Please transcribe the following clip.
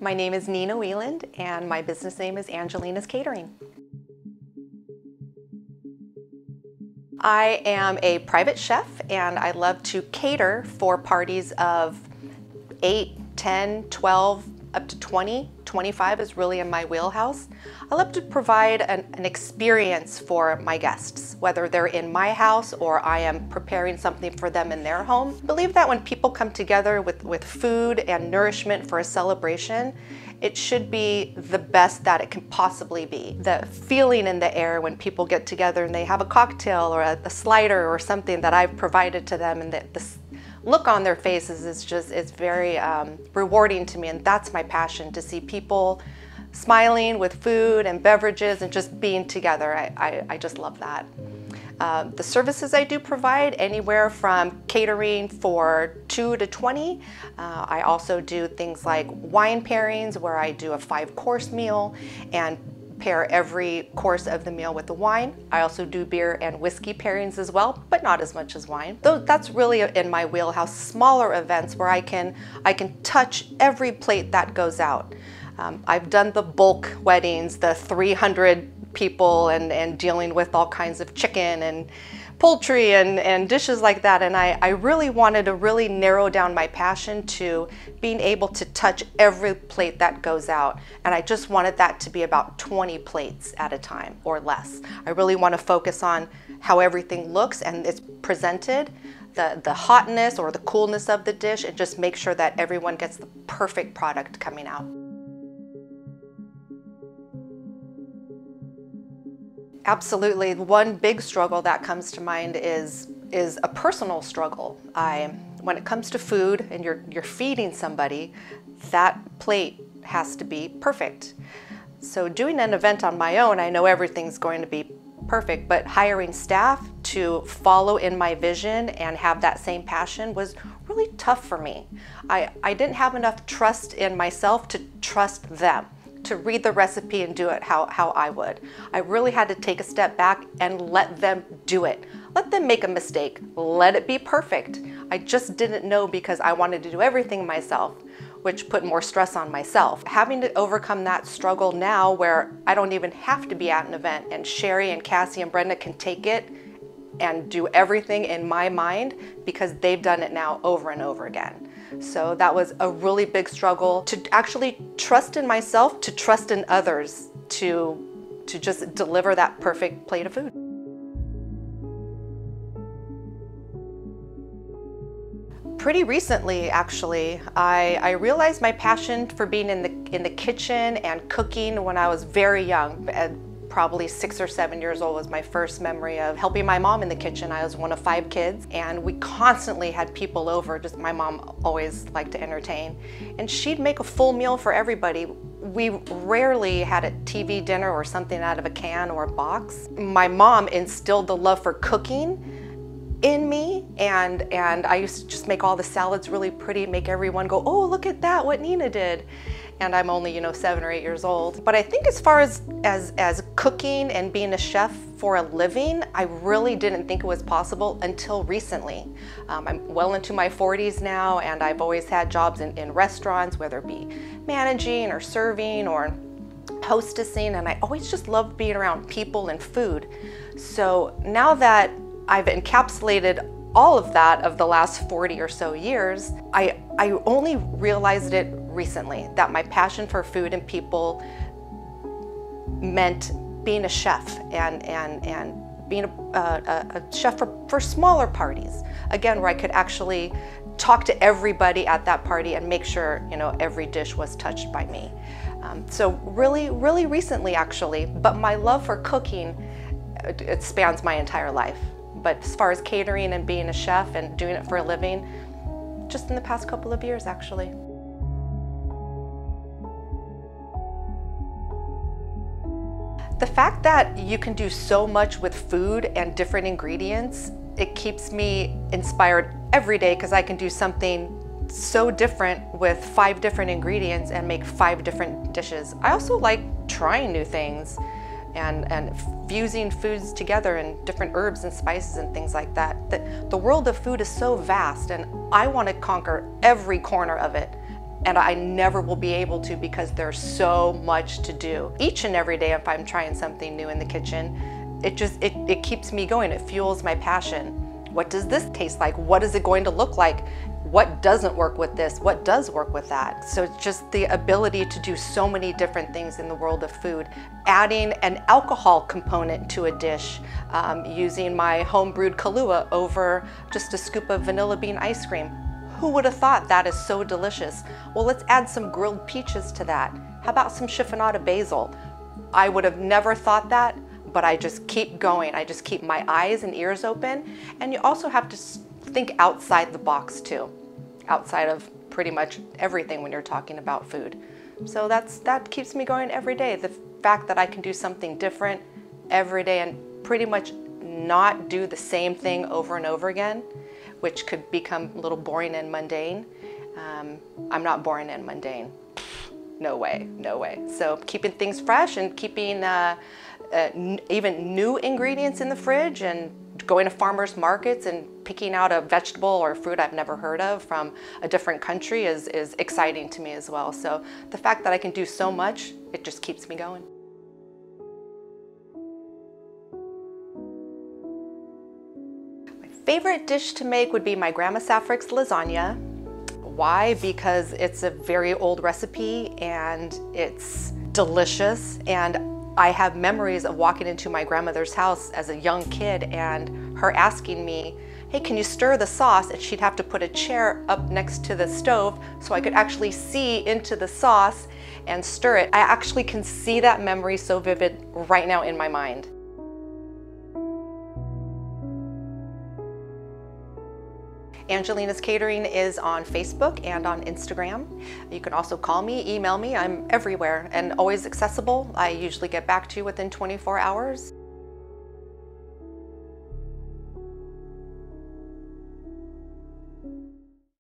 My name is Nina Wieland and my business name is Angelina's Catering. I am a private chef and I love to cater for parties of 8, 10, 12, up to 20. 25 is really in my wheelhouse. I love to provide an experience for my guests, whether they're in my house or I am preparing something for them in their home. I believe that when people come together with food and nourishment for a celebration, it should be the best that it can possibly be. The feeling in the air when people get together and they have a cocktail or a slider or something that I've provided to them, and the look on their faces is very rewarding to me, and that's my passion, to see people smiling with food and beverages and just being together. I just love that. The services I do provide, anywhere from catering for 2 to 20. I also do things like wine pairings, where I do a 5-course meal and pair every course of the meal with the wine. I also do beer and whiskey pairings as well, but not as much as wine. That's really in my wheelhouse, smaller events where I can touch every plate that goes out. I've done the bulk weddings, the 300 people and dealing with all kinds of chicken and poultry and dishes like that, and I really wanted to really narrow down my passion to being able to touch every plate that goes out, and I just wanted that to be about 20 plates at a time or less. I really want to focus on how everything looks and it's presented, the hotness or the coolness of the dish, and just make sure that everyone gets the perfect product coming out. Absolutely. One big struggle that comes to mind is a personal struggle. When it comes to food and you're feeding somebody, that plate has to be perfect. So doing an event on my own, I know everything's going to be perfect, but hiring staff to follow in my vision and have that same passion was really tough for me. I didn't have enough trust in myself to trust them to read the recipe and do it how I would. I really had to take a step back and let them do it. Let them make a mistake. Let it be perfect. I just didn't know because I wanted to do everything myself, which put more stress on myself. Having to overcome that struggle now, where I don't even have to be at an event, and Sherry and Cassie and Brenda can take it and do everything in my mind because they've done it now over and over again. So that was a really big struggle, to actually trust in myself, to trust in others, to just deliver that perfect plate of food. Pretty recently, actually, I realized my passion for being in the kitchen and cooking when I was very young. Probably 6 or 7 years old was my first memory of helping my mom in the kitchen. I was one of 5 kids, and we constantly had people over. Just my mom always liked to entertain, and she'd make a full meal for everybody. We rarely had a TV dinner or something out of a can or a box. My mom instilled the love for cooking in me, and I used to just make all the salads really pretty, make everyone go, "Oh, look at that, what Nina did." And I'm only, 7 or 8 years old. But I think as far as cooking and being a chef for a living, I really didn't think it was possible until recently. I'm well into my 40s now, and I've always had jobs in restaurants, whether it be managing or serving or hostessing, and I always just loved being around people and food. So now that I've encapsulated all of that of the last 40 or so years, I only realized it recently, that my passion for food and people meant being a chef and being a chef for smaller parties. Again, where I could actually talk to everybody at that party and make sure, every dish was touched by me. So really, really recently, actually, but my love for cooking, it spans my entire life. But as far as catering and being a chef and doing it for a living, just in the past couple of years, actually. The fact that you can do so much with food and different ingredients, it keeps me inspired every day, because I can do something so different with 5 different ingredients and make 5 different dishes. I also like trying new things and fusing foods together and different herbs and spices and things like that. The world of food is so vast, and I want to conquer every corner of it and I never will be able to because there's so much to do. Each and every day if I'm trying something new in the kitchen, it keeps me going. It fuels my passion. What does this taste like? What is it going to look like? What doesn't work with this? What does work with that? So it's just the ability to do so many different things in the world of food. Adding an alcohol component to a dish, using my home brewed Kahlua over just a scoop of vanilla bean ice cream. Who would have thought that is so delicious? Well, let's add some grilled peaches to that. How about some chiffonata basil? I would have never thought that, but I just keep going. I just keep my eyes and ears open. And you also have to think outside the box too, outside of pretty much everything when you're talking about food. So that keeps me going every day. The fact that I can do something different every day and pretty much not do the same thing over and over again, which could become a little boring and mundane. I'm not boring and mundane. No way, no way. So keeping things fresh and keeping even new ingredients in the fridge and going to farmers markets and picking out a vegetable or fruit I've never heard of from a different country is exciting to me as well. So the fact that I can do so much, it just keeps me going. My favorite dish to make would be my Grandma Safrick's lasagna. Why? Because it's a very old recipe and it's delicious, and I have memories of walking into my grandmother's house as a young kid and her asking me, hey, can you stir the sauce? And she'd have to put a chair up next to the stove so I could actually see into the sauce and stir it. I actually can see that memory so vivid right now in my mind. Angelina's Catering is on Facebook and on Instagram. You can also call me, email me. I'm everywhere and always accessible. I usually get back to you within 24 hours.